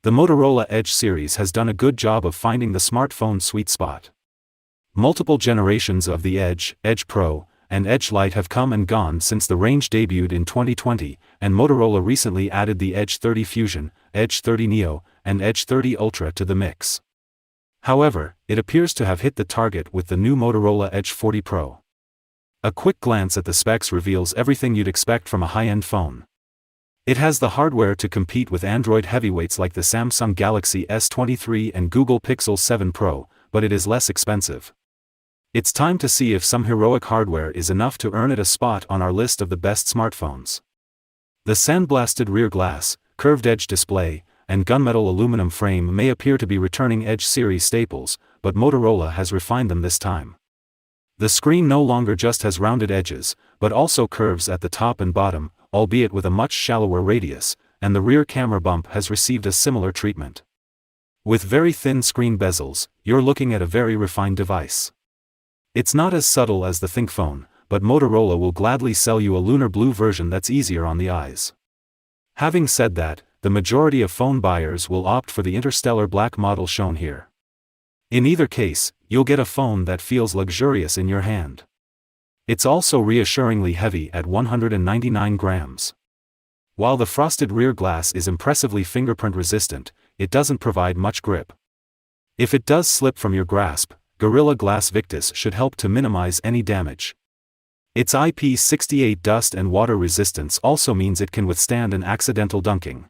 The Motorola Edge series has done a good job of finding the smartphone sweet spot. Multiple generations of the Edge, Edge Pro, and Edge Lite have come and gone since the range debuted in 2020, and Motorola recently added the Edge 30 Fusion, Edge 30 Neo, and Edge 30 Ultra to the mix. However, it appears to have hit the target with the new Motorola Edge 40 Pro. A quick glance at the specs reveals everything you'd expect from a high-end phone. It has the hardware to compete with Android heavyweights like the Samsung Galaxy S23 and Google Pixel 7 Pro, but it is less expensive. It's time to see if some heroic hardware is enough to earn it a spot on our list of the best smartphones. The sandblasted rear glass, curved edge display, and gunmetal aluminum frame may appear to be returning Edge series staples, but Motorola has refined them this time. The screen no longer just has rounded edges, but also curves at the top and bottom, albeit with a much shallower radius, and the rear camera bump has received a similar treatment. With very thin screen bezels, you're looking at a very refined device. It's not as subtle as the ThinkPhone, but Motorola will gladly sell you a lunar blue version that's easier on the eyes. Having said that, the majority of phone buyers will opt for the interstellar black model shown here. In either case, you'll get a phone that feels luxurious in your hand. It's also reassuringly heavy at 199 grams. While the frosted rear glass is impressively fingerprint resistant, it doesn't provide much grip. If it does slip from your grasp, Gorilla Glass Victus should help to minimize any damage. Its IP68 dust and water resistance also means it can withstand an accidental dunking.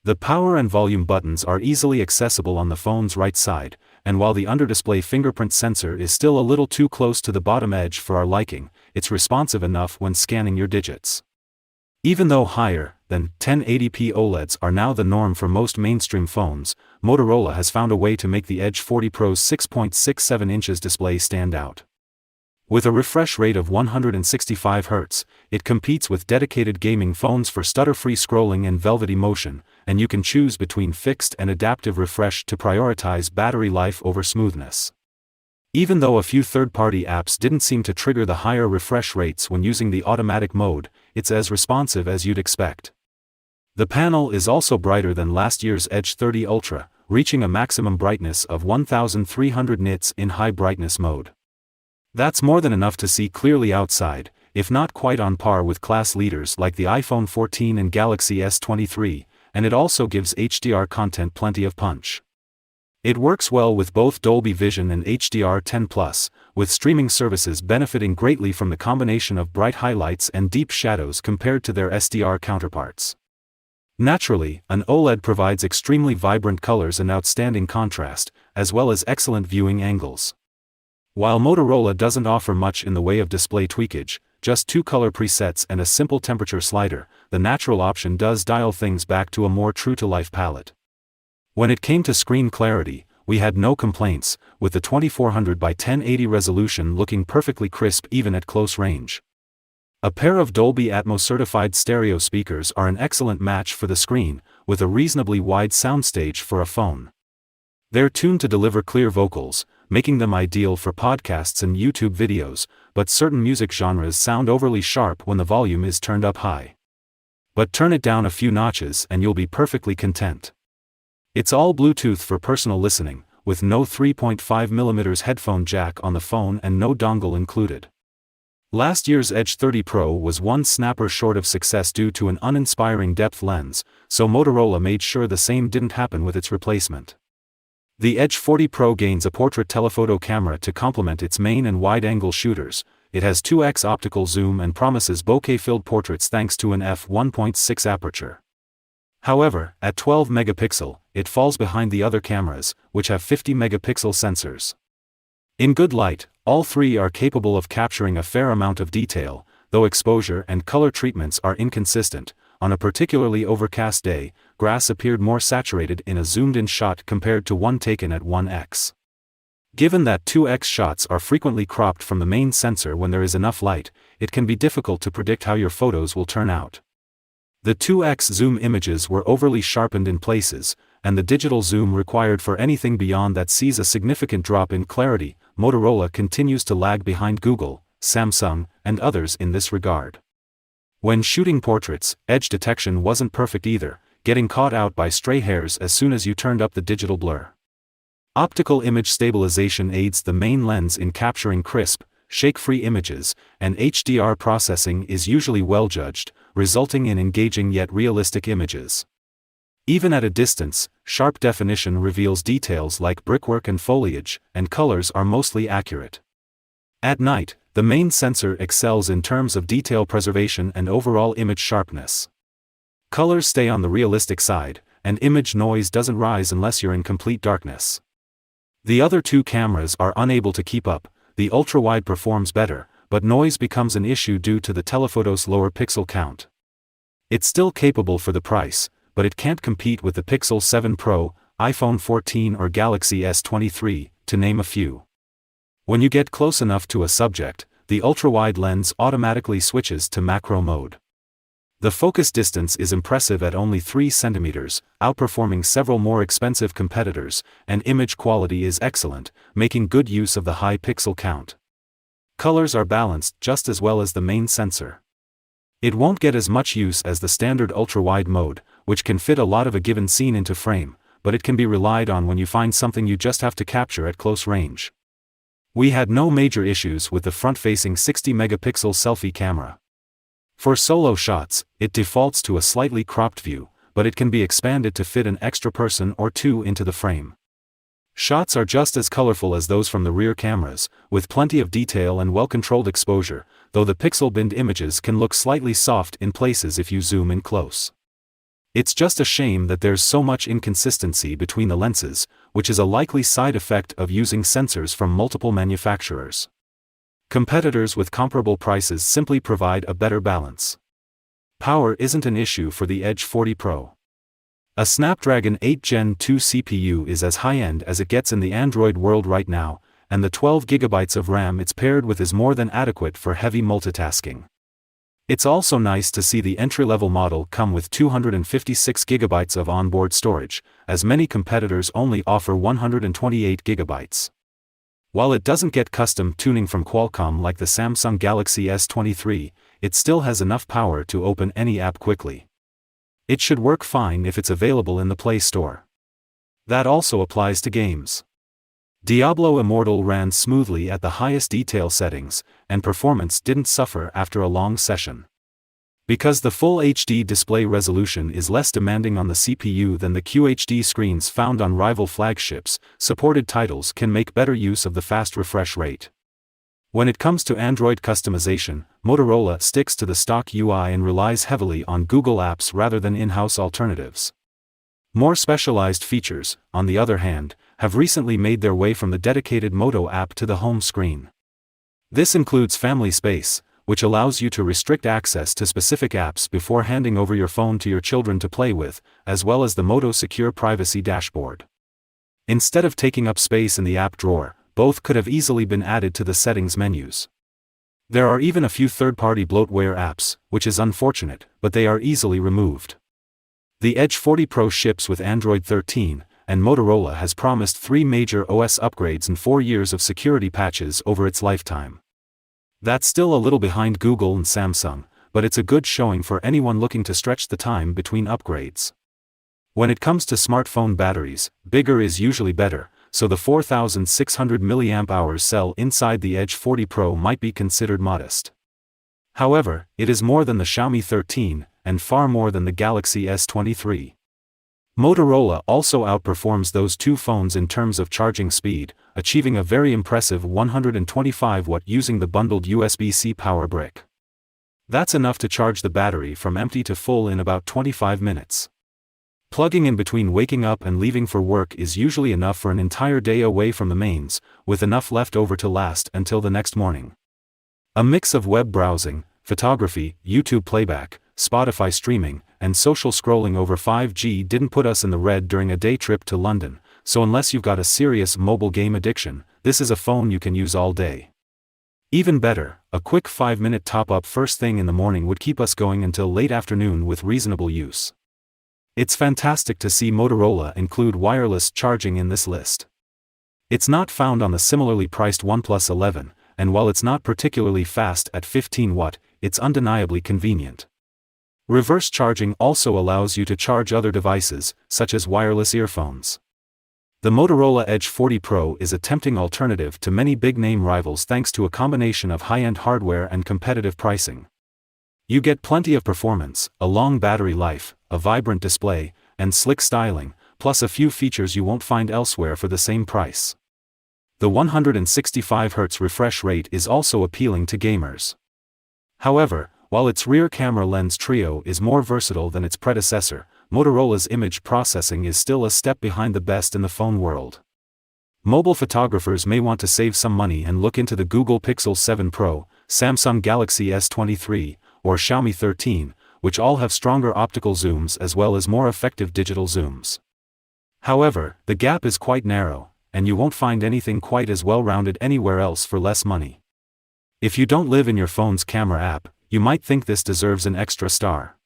The power and volume buttons are easily accessible on the phone's right side, and while the under-display fingerprint sensor is still a little too close to the bottom edge for our liking, it's responsive enough when scanning your digits. Even though higher than 1080p OLEDs are now the norm for most mainstream phones, Motorola has found a way to make the Edge 40 Pro's 6.67 inches display stand out. With a refresh rate of 165 Hz, it competes with dedicated gaming phones for stutter-free scrolling and velvety motion, and you can choose between fixed and adaptive refresh to prioritize battery life over smoothness. Even though a few third-party apps didn't seem to trigger the higher refresh rates when using the automatic mode, it's as responsive as you'd expect. The panel is also brighter than last year's Edge 30 Ultra, reaching a maximum brightness of 1300 nits in high brightness mode. That's more than enough to see clearly outside, if not quite on par with class leaders like the iPhone 14 and Galaxy S23, and it also gives HDR content plenty of punch. It works well with both Dolby Vision and HDR10+, with streaming services benefiting greatly from the combination of bright highlights and deep shadows compared to their SDR counterparts. Naturally, an OLED provides extremely vibrant colors and outstanding contrast, as well as excellent viewing angles. While Motorola doesn't offer much in the way of display tweakage, just 2 color presets and a simple temperature slider, the natural option does dial things back to a more true-to-life palette. When it came to screen clarity, we had no complaints, with the 2400 by 1080 resolution looking perfectly crisp even at close range. A pair of Dolby Atmos certified stereo speakers are an excellent match for the screen, with a reasonably wide soundstage for a phone. They're tuned to deliver clear vocals, making them ideal for podcasts and YouTube videos, but certain music genres sound overly sharp when the volume is turned up high. But turn it down a few notches and you'll be perfectly content. It's all Bluetooth for personal listening, with no 3.5mm headphone jack on the phone and no dongle included. Last year's Edge 30 Pro was one snapper short of success due to an uninspiring depth lens, so Motorola made sure the same didn't happen with its replacement. The Edge 40 Pro gains a portrait telephoto camera to complement its main and wide-angle shooters. It has 2x optical zoom and promises bokeh-filled portraits thanks to an f1.6 aperture. However, at 12 megapixel, it falls behind the other cameras, which have 50 megapixel sensors. In good light, all three are capable of capturing a fair amount of detail, though exposure and color treatments are inconsistent. On a particularly overcast day, grass appeared more saturated in a zoomed-in shot compared to one taken at 1x. Given that 2x shots are frequently cropped from the main sensor when there is enough light, it can be difficult to predict how your photos will turn out. The 2x zoom images were overly sharpened in places, and the digital zoom required for anything beyond that sees a significant drop in clarity. Motorola continues to lag behind Google, Samsung, and others in this regard. When shooting portraits, edge detection wasn't perfect either. getting caught out by stray hairs as soon as you turned up the digital blur. Optical image stabilization aids the main lens in capturing crisp, shake-free images, and HDR processing is usually well-judged, resulting in engaging yet realistic images. Even at a distance, sharp definition reveals details like brickwork and foliage, and colors are mostly accurate. At night, the main sensor excels in terms of detail preservation and overall image sharpness. Colors stay on the realistic side, and image noise doesn't rise unless you're in complete darkness. The other two cameras are unable to keep up. The ultra-wide performs better, but noise becomes an issue due to the telephoto's lower pixel count. It's still capable for the price, but it can't compete with the Pixel 7 Pro, iPhone 14 or Galaxy S23, to name a few. When you get close enough to a subject, the ultra-wide lens automatically switches to macro mode. The focus distance is impressive at only 3 cm, outperforming several more expensive competitors, and image quality is excellent, making good use of the high pixel count. Colors are balanced just as well as the main sensor. It won't get as much use as the standard ultra-wide mode, which can fit a lot of a given scene into frame, but it can be relied on when you find something you just have to capture at close range. We had no major issues with the front-facing 60-megapixel selfie camera. For solo shots, it defaults to a slightly cropped view, but it can be expanded to fit an extra person or two into the frame. Shots are just as colorful as those from the rear cameras, with plenty of detail and well-controlled exposure, though the pixel-binned images can look slightly soft in places if you zoom in close. It's just a shame that there's so much inconsistency between the lenses, which is a likely side effect of using sensors from multiple manufacturers. Competitors with comparable prices simply provide a better balance. Power isn't an issue for the Edge 40 Pro. A Snapdragon 8 Gen 2 CPU is as high-end as it gets in the Android world right now, and the 12GB of RAM it's paired with is more than adequate for heavy multitasking. It's also nice to see the entry-level model come with 256GB of onboard storage, as many competitors only offer 128GB. While it doesn't get custom tuning from Qualcomm like the Samsung Galaxy S23, it still has enough power to open any app quickly. It should work fine if it's available in the Play Store. That also applies to games. Diablo Immortal ran smoothly at the highest detail settings, and performance didn't suffer after a long session. Because the full HD display resolution is less demanding on the CPU than the QHD screens found on rival flagships, supported titles can make better use of the fast refresh rate. When it comes to Android customization, Motorola sticks to the stock UI and relies heavily on Google Apps rather than in-house alternatives. More specialized features, on the other hand, have recently made their way from the dedicated Moto app to the home screen. This includes Family Space, which allows you to restrict access to specific apps before handing over your phone to your children to play with, as well as the Moto Secure Privacy dashboard. Instead of taking up space in the app drawer, both could have easily been added to the settings menus. There are even a few third-party bloatware apps, which is unfortunate, but they are easily removed. The Edge 40 Pro ships with Android 13, and Motorola has promised 3 major OS upgrades and 4 years of security patches over its lifetime. That's still a little behind Google and Samsung, but it's a good showing for anyone looking to stretch the time between upgrades. When it comes to smartphone batteries, bigger is usually better, so the 4,600 mAh cell inside the Edge 40 Pro might be considered modest. However, it is more than the Xiaomi 13, and far more than the Galaxy S23. Motorola also outperforms those two phones in terms of charging speed, achieving a very impressive 125 watt using the bundled USB-C power brick. That's enough to charge the battery from empty to full in about 25 minutes. Plugging in between waking up and leaving for work is usually enough for an entire day away from the mains, with enough left over to last until the next morning. A mix of web browsing, photography, YouTube playback, Spotify streaming, and social scrolling over 5G didn't put us in the red during a day trip to London, so unless you've got a serious mobile game addiction, this is a phone you can use all day. Even better, a quick 5-minute top-up first thing in the morning would keep us going until late afternoon with reasonable use. It's fantastic to see Motorola include wireless charging in this list. It's not found on the similarly priced OnePlus 11, and while it's not particularly fast at 15 watt, it's undeniably convenient. Reverse charging also allows you to charge other devices, such as wireless earphones. The Motorola Edge 40 Pro is a tempting alternative to many big-name rivals thanks to a combination of high-end hardware and competitive pricing. You get plenty of performance, a long battery life, a vibrant display, and slick styling, plus a few features you won't find elsewhere for the same price. The 165Hz refresh rate is also appealing to gamers. However, while its rear camera lens trio is more versatile than its predecessor, Motorola's image processing is still a step behind the best in the phone world. Mobile photographers may want to save some money and look into the Google Pixel 7 Pro, Samsung Galaxy S23, or Xiaomi 13, which all have stronger optical zooms as well as more effective digital zooms. However, the gap is quite narrow, and you won't find anything quite as well-rounded anywhere else for less money. If you don't live in your phone's camera app, you might think this deserves an extra star.